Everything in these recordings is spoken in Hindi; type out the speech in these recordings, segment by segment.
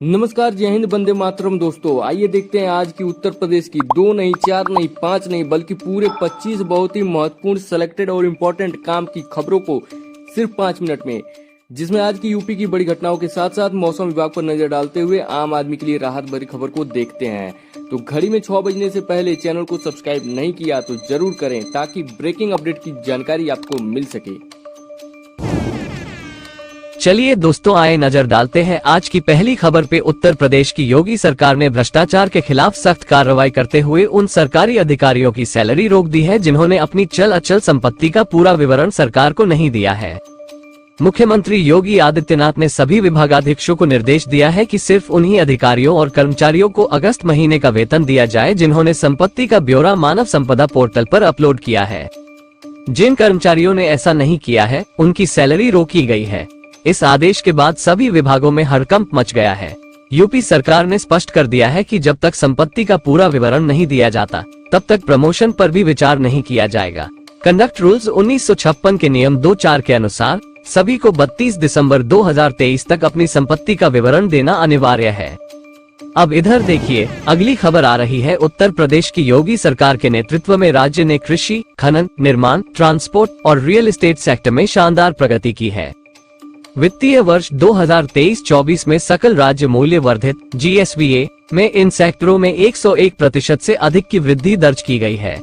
नमस्कार, जय हिंद, वंदे मातरम। दोस्तों आइए देखते हैं आज की उत्तर प्रदेश की 2 नहीं, 4 नहीं, 5 नहीं बल्कि पूरे 25 बहुत ही महत्वपूर्ण सेलेक्टेड और इम्पोर्टेंट काम की खबरों को सिर्फ 5 मिनट में, जिसमें आज की यूपी की बड़ी घटनाओं के साथ साथ मौसम विभाग पर नजर डालते हुए आम आदमी के लिए राहत भरी खबर को देखते हैं। तो घड़ी में 6 बजने से पहले चैनल को सब्सक्राइब नहीं किया तो जरूर करें ताकि ब्रेकिंग अपडेट की जानकारी आपको मिल सके। चलिए दोस्तों, आए नजर डालते हैं आज की पहली खबर पे। उत्तर प्रदेश की योगी सरकार ने भ्रष्टाचार के खिलाफ सख्त कार्रवाई करते हुए उन सरकारी अधिकारियों की सैलरी रोक दी है जिन्होंने अपनी चल अचल संपत्ति का पूरा विवरण सरकार को नहीं दिया है। मुख्यमंत्री योगी आदित्यनाथ ने सभी विभागाध्यक्षों को निर्देश दिया है कि सिर्फ उन्हीं अधिकारियों और कर्मचारियों को अगस्त महीने का वेतन दिया जाए जिन्होंने संपत्ति का ब्यौरा मानव संपदा पोर्टल पर अपलोड किया है। जिन कर्मचारियों ने ऐसा नहीं किया है उनकी सैलरी रोकी गई है। इस आदेश के बाद सभी विभागों में हड़कंप मच गया है। यूपी सरकार ने स्पष्ट कर दिया है कि जब तक संपत्ति का पूरा विवरण नहीं दिया जाता तब तक प्रमोशन पर भी विचार नहीं किया जाएगा। कंडक्ट रूल्स 1956 के नियम 2(4) के अनुसार सभी को 32 दिसंबर 2023 तक अपनी संपत्ति का विवरण देना अनिवार्य है। अब इधर देखिए, अगली खबर आ रही है उत्तर प्रदेश की योगी सरकार के नेतृत्व में राज्य ने कृषि, खनन, निर्माण, ट्रांसपोर्ट और रियल एस्टेट सेक्टर में शानदार प्रगति की है। वित्तीय वर्ष 2023-24 में सकल राज्य मूल्य वर्धित GSVA में इन सेक्टरों में 101% से अधिक की वृद्धि दर्ज की गई है।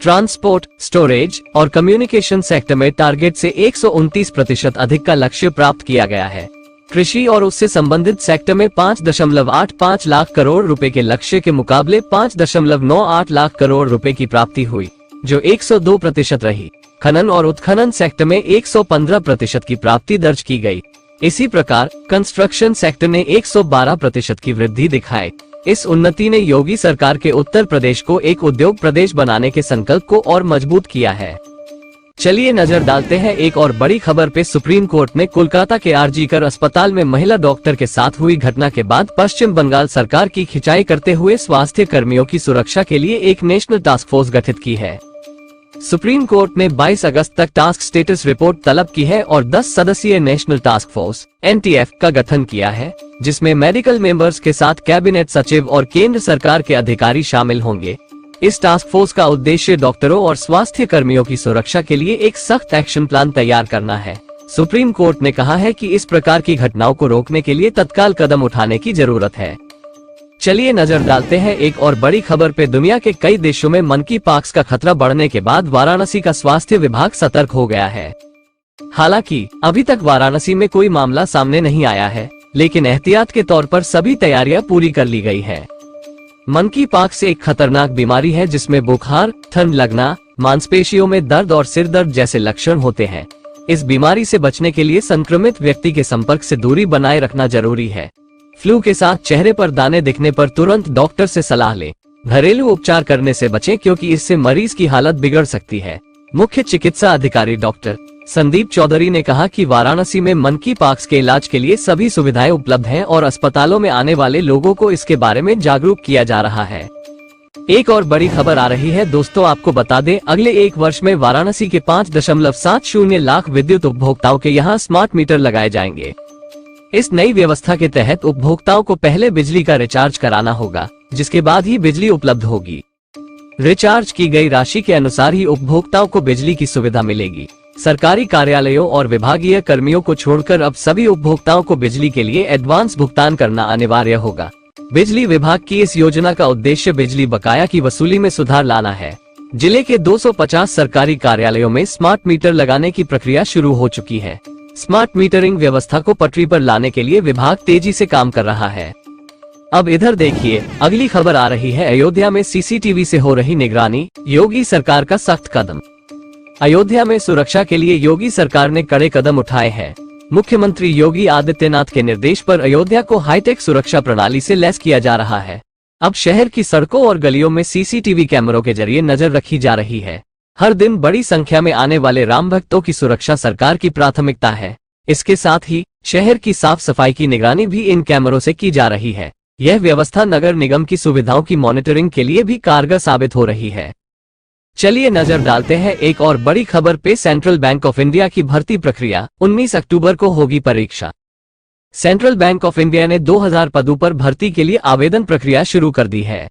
ट्रांसपोर्ट, स्टोरेज और कम्युनिकेशन सेक्टर में टारगेट से 129% अधिक का लक्ष्य प्राप्त किया गया है। कृषि और उससे संबंधित सेक्टर में 5.85 लाख करोड़ रुपए के लक्ष्य के मुकाबले 5.98 लाख करोड़ रुपए की प्राप्ति हुई, जो 102% रही। खनन और उत्खनन सेक्टर में 115% की प्राप्ति दर्ज की गई। इसी प्रकार कंस्ट्रक्शन सेक्टर ने 112% की वृद्धि दिखाई। इस उन्नति ने योगी सरकार के उत्तर प्रदेश को एक उद्योग प्रदेश बनाने के संकल्प को और मजबूत किया है। चलिए नजर डालते हैं एक और बड़ी खबर पे। सुप्रीम कोर्ट ने कोलकाता के आरजीकर अस्पताल में महिला डॉक्टर के साथ हुई घटना के बाद पश्चिम बंगाल सरकार की खिंचाई करते हुए स्वास्थ्य कर्मियों की सुरक्षा के लिए एक नेशनल टास्क फोर्स गठित की है। सुप्रीम कोर्ट ने 22 अगस्त तक टास्क स्टेटस रिपोर्ट तलब की है और 10 सदस्यीय नेशनल टास्क फोर्स (NTF) का गठन किया है, जिसमें मेडिकल मेंबर्स के साथ कैबिनेट सचिव और केंद्र सरकार के अधिकारी शामिल होंगे। इस टास्क फोर्स का उद्देश्य डॉक्टरों और स्वास्थ्य कर्मियों की सुरक्षा के लिए एक सख्त एक्शन प्लान तैयार करना है। सुप्रीम कोर्ट ने कहा है कि इस प्रकार की घटनाओं को रोकने के लिए तत्काल कदम उठाने की जरूरत है। चलिए नजर डालते हैं एक और बड़ी खबर पे। दुनिया के कई देशों में मंकी पॉक्स का खतरा बढ़ने के बाद वाराणसी का स्वास्थ्य विभाग सतर्क हो गया है। हालांकि अभी तक वाराणसी में कोई मामला सामने नहीं आया है, लेकिन एहतियात के तौर पर सभी तैयारियां पूरी कर ली गई है। मंकी पॉक्स एक खतरनाक बीमारी है जिसमें बुखार, ठंड लगना, मांसपेशियों में दर्द और सिर दर्द जैसे लक्षण होते हैं। इस बीमारी से बचने के लिए संक्रमित व्यक्ति के संपर्क से दूरी बनाए रखना जरूरी है। फ्लू के साथ चेहरे पर दाने दिखने पर तुरंत डॉक्टर से सलाह लें। घरेलू उपचार करने से बचें क्योंकि इससे मरीज की हालत बिगड़ सकती है। मुख्य चिकित्सा अधिकारी डॉक्टर संदीप चौधरी ने कहा कि वाराणसी में मंकी पॉक्स के इलाज के लिए सभी सुविधाएं उपलब्ध हैं और अस्पतालों में आने वाले लोगों को इसके बारे में जागरूक किया जा रहा है। एक और बड़ी खबर आ रही है दोस्तों, आपको बता दें, अगले 1 वर्ष में वाराणसी के 5.70 लाख विद्युत उपभोक्ताओं के यहाँ स्मार्ट मीटर लगाए जाएंगे। इस नई व्यवस्था के तहत उपभोक्ताओं को पहले बिजली का रिचार्ज कराना होगा, जिसके बाद ही बिजली उपलब्ध होगी। रिचार्ज की गई राशि के अनुसार ही उपभोक्ताओं को बिजली की सुविधा मिलेगी। सरकारी कार्यालयों और विभागीय कर्मियों को छोड़कर अब सभी उपभोक्ताओं को बिजली के लिए एडवांस भुगतान करना अनिवार्य होगा। बिजली विभाग की इस योजना का उद्देश्य बिजली बकाया की वसूली में सुधार लाना है। जिले के 250 सरकारी कार्यालयों में स्मार्ट मीटर लगाने की प्रक्रिया शुरू हो चुकी है। स्मार्ट मीटरिंग व्यवस्था को पटरी पर लाने के लिए विभाग तेजी से काम कर रहा है। अब इधर देखिए, अगली खबर आ रही है अयोध्या में सीसीटीवी से हो रही निगरानी, योगी सरकार का सख्त कदम। अयोध्या में सुरक्षा के लिए योगी सरकार ने कड़े कदम उठाए हैं। मुख्यमंत्री योगी आदित्यनाथ के निर्देश पर अयोध्या को हाईटेक सुरक्षा प्रणाली से लैस किया जा रहा है। अब शहर की सड़कों और गलियों में सीसीटीवी कैमरों के जरिए नजर रखी जा रही है। हर दिन बड़ी संख्या में आने वाले राम भक्तों की सुरक्षा सरकार की प्राथमिकता है। इसके साथ ही शहर की साफ सफाई की निगरानी भी इन कैमरों से की जा रही है। यह व्यवस्था नगर निगम की सुविधाओं की मॉनिटरिंग के लिए भी कारगर साबित हो रही है। चलिए नजर डालते हैं एक और बड़ी खबर पे। सेंट्रल बैंक ऑफ इंडिया की भर्ती प्रक्रिया 19 अक्टूबर को होगी परीक्षा। सेंट्रल बैंक ऑफ इंडिया ने 2000 पदों पर भर्ती के लिए आवेदन प्रक्रिया शुरू कर दी है।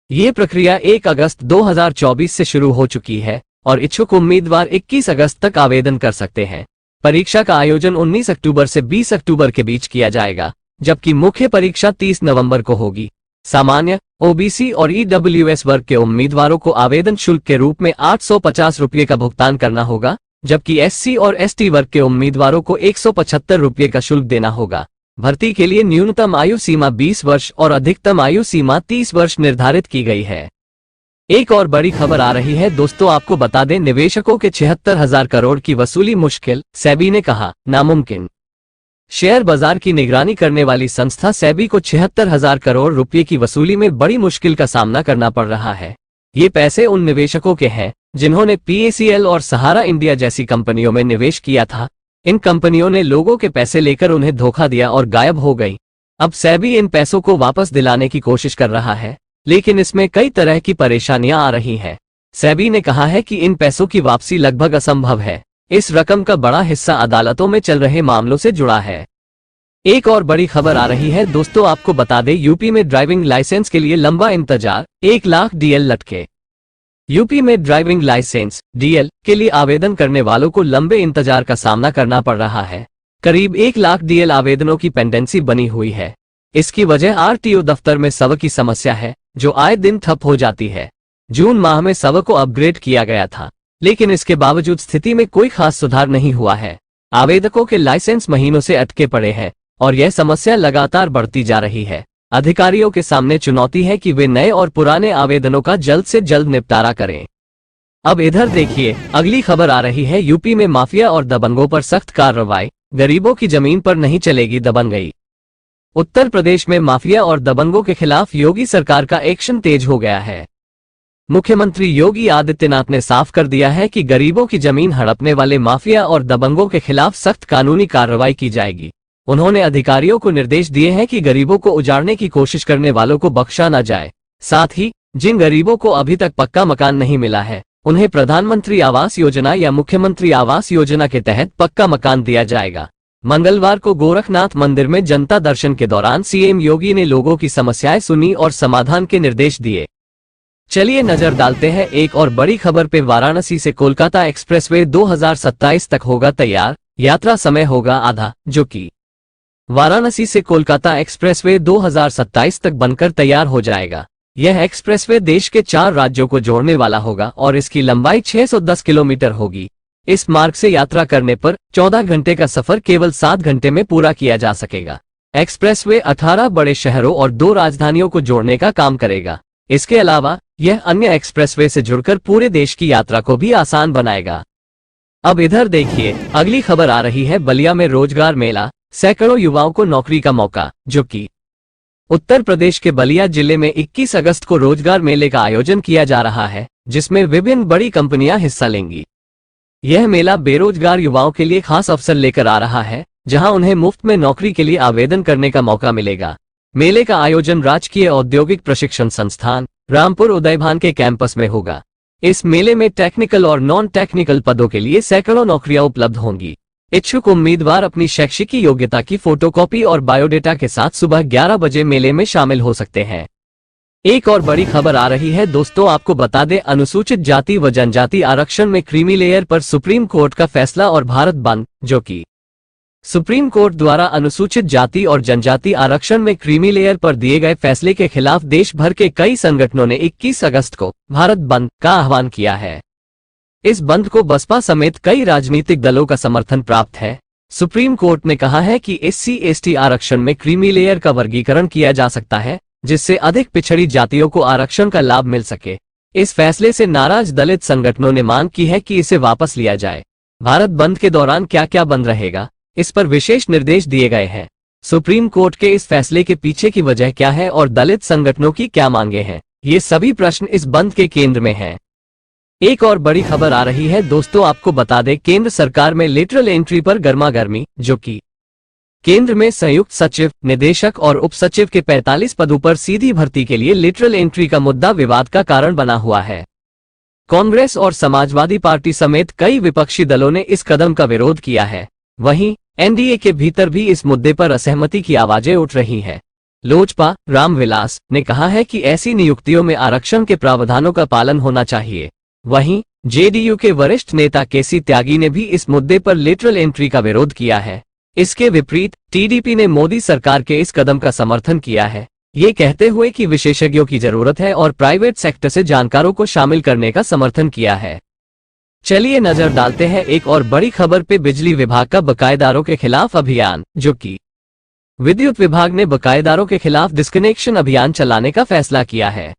ये प्रक्रिया 1 अगस्त 2024 से शुरू हो चुकी है और इच्छुक उम्मीदवार 21 अगस्त तक आवेदन कर सकते हैं। परीक्षा का आयोजन 19 अक्टूबर से 20 अक्टूबर के बीच किया जाएगा, जबकि मुख्य परीक्षा 30 नवंबर को होगी। सामान्य, ओबीसी और ईडब्ल्यूएस वर्ग के उम्मीदवारों को आवेदन शुल्क के रूप में 850 रुपये का भुगतान करना होगा, जबकि एससी और एसटी वर्ग के उम्मीदवारों को 175 रुपये का शुल्क देना होगा। भर्ती के लिए न्यूनतम आयु सीमा 20 वर्ष और अधिकतम आयु सीमा 30 वर्ष निर्धारित की गई है। एक और बड़ी खबर आ रही है दोस्तों, आपको बता दें, निवेशकों के 76,000 करोड़ की वसूली मुश्किल, सेबी ने कहा नामुमकिन। शेयर बाजार की निगरानी करने वाली संस्था सेबी को 76,000 करोड़ रुपए की वसूली में बड़ी मुश्किल का सामना करना पड़ रहा है। ये पैसे उन निवेशकों के हैं जिन्होंने पीएसीएल और सहारा इंडिया जैसी कंपनियों में निवेश किया था। इन कंपनियों ने लोगों के पैसे लेकर उन्हें धोखा दिया और गायब हो गई। अब सेबी इन पैसों को वापस दिलाने की कोशिश कर रहा है, लेकिन इसमें कई तरह की परेशानियां आ रही हैं। सेबी ने कहा है कि इन पैसों की वापसी लगभग असंभव है। इस रकम का बड़ा हिस्सा अदालतों में चल रहे मामलों से जुड़ा है। एक और बड़ी खबर आ रही है दोस्तों, आपको बता दें, यूपी में ड्राइविंग लाइसेंस के लिए लंबा इंतजार, 1 लाख डीएल लटके। यूपी में ड्राइविंग लाइसेंस डीएल के लिए आवेदन करने वालों को लंबे इंतजार का सामना करना पड़ रहा है। करीब 1 लाख डीएल आवेदनों की पेंडेंसी बनी हुई है। इसकी वजह आरटीओ दफ्तर में सर्वर की समस्या है, जो आए दिन ठप हो जाती है। जून माह में सर्वर को अपग्रेड किया गया था, लेकिन इसके बावजूद स्थिति में कोई खास सुधार नहीं हुआ है। आवेदकों के लाइसेंस महीनों से अटके पड़े हैं और यह समस्या लगातार बढ़ती जा रही है। अधिकारियों के सामने चुनौती है कि वे नए और पुराने आवेदनों का जल्द से जल्द निपटारा करें। अब इधर देखिए, अगली खबर आ रही है, यूपी में माफिया और दबंगों पर सख्त कार्रवाई, गरीबों की जमीन पर नहीं चलेगी दबंगई। उत्तर प्रदेश में माफिया और दबंगों के खिलाफ योगी सरकार का एक्शन तेज हो गया है। मुख्यमंत्री योगी आदित्यनाथ ने साफ कर दिया है कि गरीबों की जमीन हड़पने वाले माफिया और दबंगों के खिलाफ सख्त कानूनी कार्रवाई की जाएगी। उन्होंने अधिकारियों को निर्देश दिए हैं कि गरीबों को उजाड़ने की कोशिश करने वालों को बख्शा न जाए। साथ ही जिन गरीबों को अभी तक पक्का मकान नहीं मिला है, उन्हें प्रधानमंत्री आवास योजना या मुख्यमंत्री आवास योजना के तहत पक्का मकान दिया जाएगा। मंगलवार को गोरखनाथ मंदिर में जनता दर्शन के दौरान सीएम योगी ने लोगों की समस्याएं सुनी और समाधान के निर्देश दिए। चलिए नजर डालते हैं एक और बड़ी खबर पे। वाराणसी से कोलकाता एक्सप्रेसवे 2027 तक होगा तैयार, यात्रा समय होगा आधा, जो कि वाराणसी से कोलकाता एक्सप्रेसवे 2027 तक बनकर तैयार हो जाएगा। यह एक्सप्रेसवे देश के 4 राज्यों को जोड़ने वाला होगा और इसकी लंबाई 610 किलोमीटर होगी। इस मार्ग से यात्रा करने पर 14 घंटे का सफर केवल 7 घंटे में पूरा किया जा सकेगा। एक्सप्रेसवे 18 बड़े शहरों और 2 राजधानियों को जोड़ने का काम करेगा। इसके अलावा यह अन्य एक्सप्रेसवे से जुड़कर पूरे देश की यात्रा को भी आसान बनाएगा। अब इधर देखिए, अगली खबर आ रही है, बलिया में रोजगार मेला, सैकड़ों युवाओं को नौकरी का मौका, जो कि उत्तर प्रदेश के बलिया जिले में 21 अगस्त को रोजगार मेले का आयोजन किया जा रहा है, जिसमें विभिन्न बड़ी कंपनियां हिस्सा लेंगी। यह मेला बेरोजगार युवाओं के लिए खास अवसर लेकर आ रहा है, जहां उन्हें मुफ्त में नौकरी के लिए आवेदन करने का मौका मिलेगा। मेले का आयोजन राजकीय औद्योगिक प्रशिक्षण संस्थान रामपुर उदयभान के कैंपस में होगा। इस मेले में टेक्निकल और नॉन टेक्निकल पदों के लिए सैकड़ों नौकरियां उपलब्ध होंगी। इच्छुक उम्मीदवार अपनी शैक्षिक योग्यता की फोटोकॉपी और बायोडेटा के साथ सुबह 11 बजे मेले में शामिल हो सकते हैं। एक और बड़ी खबर आ रही है दोस्तों, आपको बता दें, अनुसूचित जाति व जनजाति आरक्षण में क्रीमी लेयर पर सुप्रीम कोर्ट का फैसला और भारत बंद, जो कि सुप्रीम कोर्ट द्वारा अनुसूचित जाति और जनजाति आरक्षण में क्रीमी लेयर पर दिए गए फैसले के खिलाफ देश भर के कई संगठनों ने 21 अगस्त को भारत बंद का आह्वान किया है। इस बंद को बसपा समेत कई राजनीतिक दलों का समर्थन प्राप्त है। सुप्रीम कोर्ट ने कहा है कि SC/ST आरक्षण में क्रीमी लेयर का वर्गीकरण किया जा सकता है, जिससे अधिक पिछड़ी जातियों को आरक्षण का लाभ मिल सके। इस फैसले से नाराज दलित संगठनों ने मांग की है कि इसे वापस लिया जाए। भारत बंद के दौरान क्या क्या बंद रहेगा, इस पर विशेष निर्देश दिए गए हैं। सुप्रीम कोर्ट के इस फैसले के पीछे की वजह क्या है और दलित संगठनों की क्या मांगे हैं, ये सभी प्रश्न इस बंद के केंद्र में हैं। एक और बड़ी खबर आ रही है दोस्तों, आपको बता दें, केंद्र सरकार में लेटरल एंट्री पर गर्मागर्मी, जो कि केंद्र में संयुक्त सचिव, निदेशक और उप सचिव के 45 पदों पर सीधी भर्ती के लिए लेटरल एंट्री का मुद्दा विवाद का कारण बना हुआ है। कांग्रेस और समाजवादी पार्टी समेत कई विपक्षी दलों ने इस कदम का विरोध किया है। वहीं एनडीए के भीतर भी इस मुद्दे पर असहमति की आवाजें उठ रही हैं। लोजपा रामविलास ने कहा है कि ऐसी नियुक्तियों में आरक्षण के प्रावधानों का पालन होना चाहिए। वहीं जेडीयू के वरिष्ठ नेता केसी त्यागी ने भी इस मुद्दे पर लेटरल एंट्री का विरोध किया है। इसके विपरीत टीडीपी ने मोदी सरकार के इस कदम का समर्थन किया है, ये कहते हुए कि विशेषज्ञों की जरूरत है और प्राइवेट सेक्टर से जानकारों को शामिल करने का समर्थन किया है। चलिए नजर डालते हैं एक और बड़ी खबर पे। बिजली विभाग का बकायेदारों के खिलाफ अभियान, जो कि विद्युत विभाग ने बकायेदारों के खिलाफ डिस्कनेक्शन अभियान चलाने का फैसला किया है।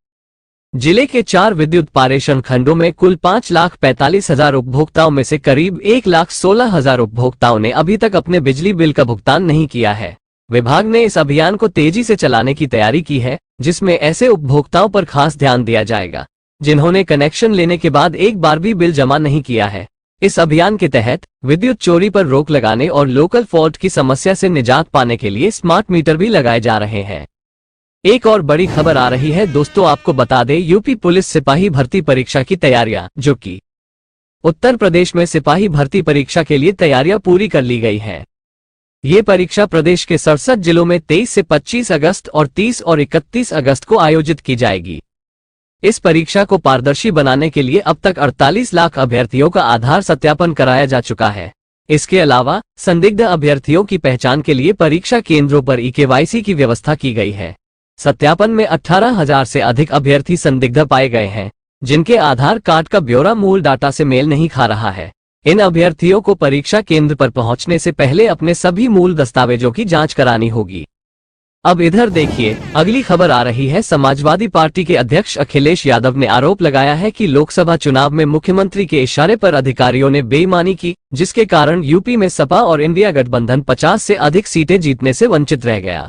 जिले के 4 विद्युत पारेषण खंडों में कुल 5,45,000 उपभोक्ताओं में से करीब 1,16,000 उपभोक्ताओं ने अभी तक अपने बिजली बिल का भुगतान नहीं किया है। विभाग ने इस अभियान को तेजी से चलाने की तैयारी की है, जिसमें ऐसे उपभोक्ताओं पर खास ध्यान दिया जाएगा जिन्होंने कनेक्शन लेने के बाद एक बार भी बिल जमा नहीं किया है। इस अभियान के तहत विद्युत चोरी पर रोक लगाने और लोकल फॉल्ट की समस्या से निजात पाने के लिए स्मार्ट मीटर भी लगाए जा रहे हैं। एक और बड़ी खबर आ रही है दोस्तों, आपको बता दें यूपी पुलिस सिपाही भर्ती परीक्षा की तैयारियां, जो कि उत्तर प्रदेश में सिपाही भर्ती परीक्षा के लिए तैयारियां पूरी कर ली गई हैं। ये परीक्षा प्रदेश के 67 जिलों में 23 से 25 अगस्त और 30 और 31 अगस्त को आयोजित की जाएगी। इस परीक्षा को पारदर्शी बनाने के लिए अब तक 48 लाख अभ्यर्थियों का आधार सत्यापन कराया जा चुका है। इसके अलावा संदिग्ध अभ्यर्थियों की पहचान के लिए परीक्षा केंद्रों पर ई-केवाईसी की व्यवस्था की गई है। सत्यापन में 18,000 से अधिक अभ्यर्थी संदिग्ध पाए गए हैं, जिनके आधार कार्ड का ब्यौरा मूल डाटा से मेल नहीं खा रहा है। इन अभ्यर्थियों को परीक्षा केंद्र पर पहुंचने से पहले अपने सभी मूल दस्तावेजों की जांच करानी होगी। अब इधर देखिए, अगली खबर आ रही है। समाजवादी पार्टी के अध्यक्ष अखिलेश यादव ने आरोप लगाया है कि लोकसभा चुनाव में मुख्यमंत्री के इशारे पर अधिकारियों ने बेईमानी की, जिसके कारण यूपी में सपा और इंडिया गठबंधन 50 से अधिक सीटें जीतने से वंचित रह गया।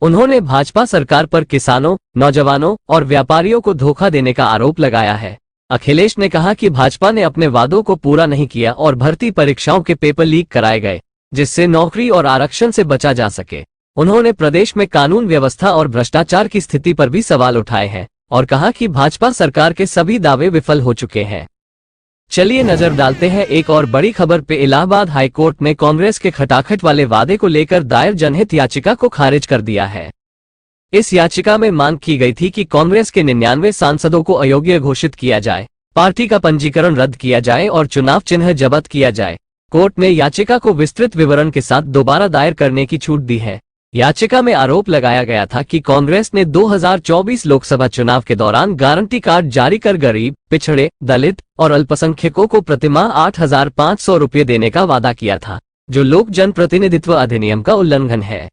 उन्होंने भाजपा सरकार पर किसानों, नौजवानों और व्यापारियों को धोखा देने का आरोप लगाया है। अखिलेश ने कहा कि भाजपा ने अपने वादों को पूरा नहीं किया और भर्ती परीक्षाओं के पेपर लीक कराए गए, जिससे नौकरी और आरक्षण से बचा जा सके। उन्होंने प्रदेश में कानून व्यवस्था और भ्रष्टाचार की स्थिति पर भी सवाल उठाए हैं और कहा कि भाजपा सरकार के सभी दावे विफल हो चुके हैं। चलिए नजर डालते हैं एक और बड़ी खबर पे। इलाहाबाद हाईकोर्ट ने कांग्रेस के खटाखट वाले वादे को लेकर दायर जनहित याचिका को खारिज कर दिया है। इस याचिका में मांग की गई थी कि कांग्रेस के 99 सांसदों को अयोग्य घोषित किया जाए, पार्टी का पंजीकरण रद्द किया जाए और चुनाव चिन्ह जब्त किया जाए। कोर्ट ने याचिका को विस्तृत विवरण के साथ दोबारा दायर करने की छूट दी है। याचिका में आरोप लगाया गया था कि कांग्रेस ने 2024 लोकसभा चुनाव के दौरान गारंटी कार्ड जारी कर गरीब, पिछड़े, दलित और अल्पसंख्यकों को प्रतिमाह 8,500 रुपये देने का वादा किया था, जो लोक जनप्रतिनिधित्व अधिनियम का उल्लंघन है।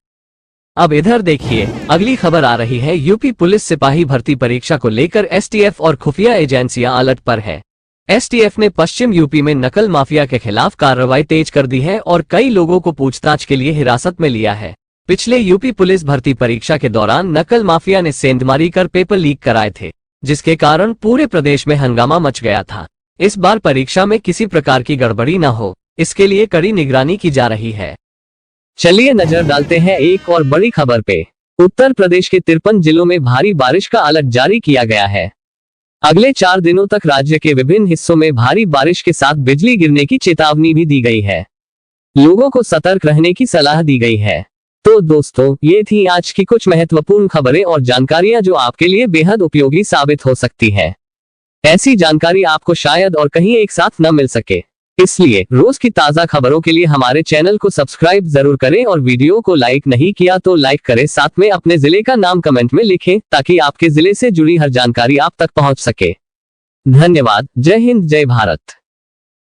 अब इधर देखिए, अगली खबर आ रही है। यूपी पुलिस सिपाही भर्ती परीक्षा को लेकर एसटीएफ और खुफिया एजेंसियां अलर्ट पर है। एसटीएफ ने पश्चिम यूपी में नकल माफिया के खिलाफ कार्रवाई तेज कर दी है और कई लोगों को पूछताछ के लिए हिरासत में लिया है। पिछले यूपी पुलिस भर्ती परीक्षा के दौरान नकल माफिया ने सेंधमारी कर पेपर लीक कराए थे, जिसके कारण पूरे प्रदेश में हंगामा मच गया था। इस बार परीक्षा में किसी प्रकार की गड़बड़ी न हो, इसके लिए कड़ी निगरानी की जा रही है। चलिए नजर डालते हैं एक और बड़ी खबर पे। उत्तर प्रदेश के 53 जिलों में भारी बारिश का अलर्ट जारी किया गया है। अगले 4 दिनों तक राज्य के विभिन्न हिस्सों में भारी बारिश के साथ बिजली गिरने की चेतावनी भी दी गई है। लोगों को सतर्क रहने की सलाह दी गई है। तो दोस्तों, ये थी आज की कुछ महत्वपूर्ण खबरें और जानकारियां जो आपके लिए बेहद उपयोगी साबित हो सकती है। ऐसी जानकारी आपको शायद और कहीं एक साथ न मिल सके, इसलिए रोज की ताजा खबरों के लिए हमारे चैनल को सब्सक्राइब जरूर करें और वीडियो को लाइक नहीं किया तो लाइक करें। साथ में अपने जिले का नाम कमेंट में लिखें ताकि आपके जिले से जुड़ी हर जानकारी आप तक पहुंच सके। धन्यवाद। जय हिंद, जय भारत।